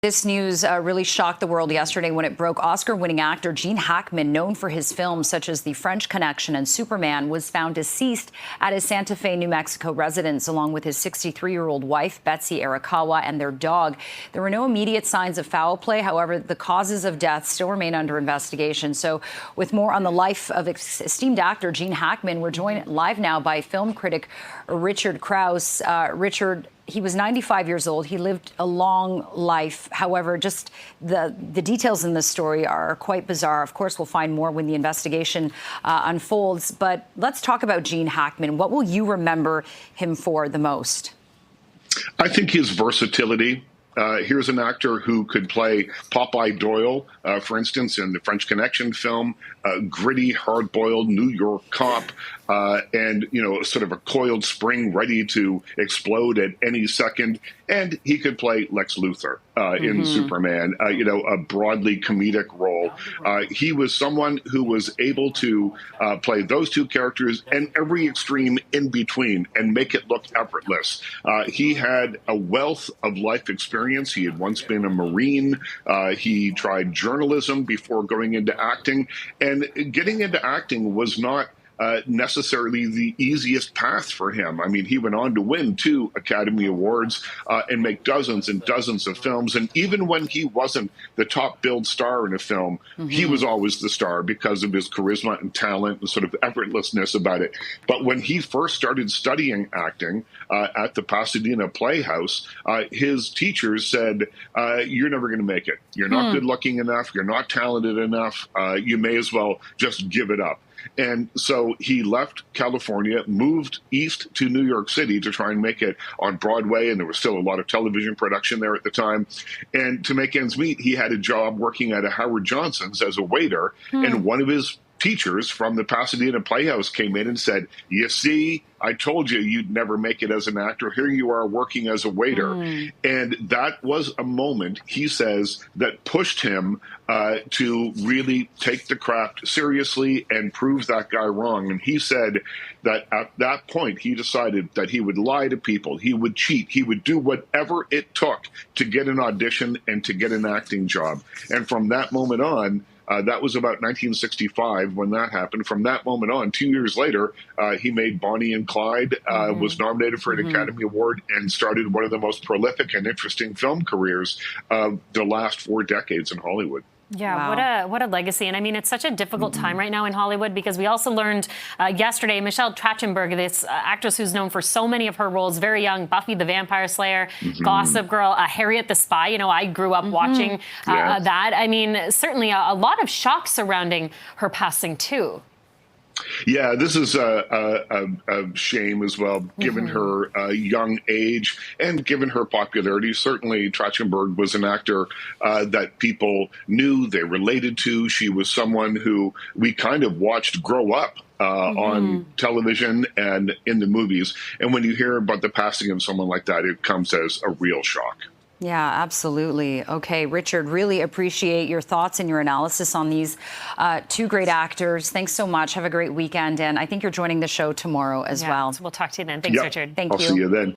This news really shocked the world yesterday when it broke. Oscar-winning actor Gene Hackman, known for his films such as The French Connection and Superman, was found deceased at his Santa Fe, New Mexico residence, along with his 63-year-old wife, Betsy Arakawa, and their dog. There were no immediate signs of foul play. However, the causes of death still remain under investigation. So with more on the life of esteemed actor Gene Hackman, we're joined live now by film critic Richard Crouse. Richard, he was 95 years old. He lived a long life. However, just the details in this story are quite bizarre. Of course, we'll find more when the investigation unfolds. But let's talk about Gene Hackman. What will you remember him for the most? I think his versatility. Here's an actor who could play Popeye Doyle, for instance, in the French Connection film, gritty, hard-boiled New York cop, and, sort of a coiled spring ready to explode at any second. And he could play Lex Luthor in Superman, a broadly comedic role. He was someone who was able to play those two characters and every extreme in between and make it look effortless. He had a wealth of life experience. He had once been a Marine. He tried journalism before going into acting. And getting into acting was not necessarily the easiest path for him. I mean, he went on to win 2 Academy Awards and make dozens and dozens of films. And even when he wasn't the top billed star in a film, he was always the star because of his charisma and talent and sort of effortlessness about it. But when he first started studying acting at the Pasadena Playhouse, his teachers said, you're never going to make it. You're not good looking enough. You're not talented enough. You may as well just give it up. And so he left California, moved east to New York City to try and make it on Broadway. And there was still a lot of television production there at the time. And to make ends meet, he had a job working at a Howard Johnson's as a waiter. And one of his teachers from the Pasadena Playhouse came in and said, you see, I told you you'd never make it as an actor. Here you are working as a waiter. And that was a moment, he says, that pushed him to really take the craft seriously and prove that guy wrong. And he said that at that point, he decided that he would lie to people. He would cheat. He would do whatever it took to get an audition and to get an acting job. And from that moment on, that was about 1965 when that happened. From that moment on, 2 years later, he made Bonnie and Clyde, was nominated for an Academy Award, and started one of the most prolific and interesting film careers of the last 4 decades in Hollywood. Yeah, wow. What a legacy. And I mean, it's such a difficult time right now in Hollywood because we also learned yesterday, Michelle Trachtenberg, this actress who's known for so many of her roles, very young, Buffy the Vampire Slayer, Gossip Girl, Harriet the Spy. You know, I grew up watching that. I mean, certainly a lot of shock surrounding her passing too. Yeah, this is a shame as well, given her young age and given her popularity. Certainly, Trachtenberg was an actor that people knew, they related to. She was someone who we kind of watched grow up on television and in the movies. And when you hear about the passing of someone like that, it comes as a real shock. Yeah, absolutely. Okay, Richard, really appreciate your thoughts and your analysis on these 2 great actors. Thanks so much. Have a great weekend. And I think you're joining the show tomorrow as well. So we'll talk to you then. Thanks, Richard. Thank you. I'll see you then.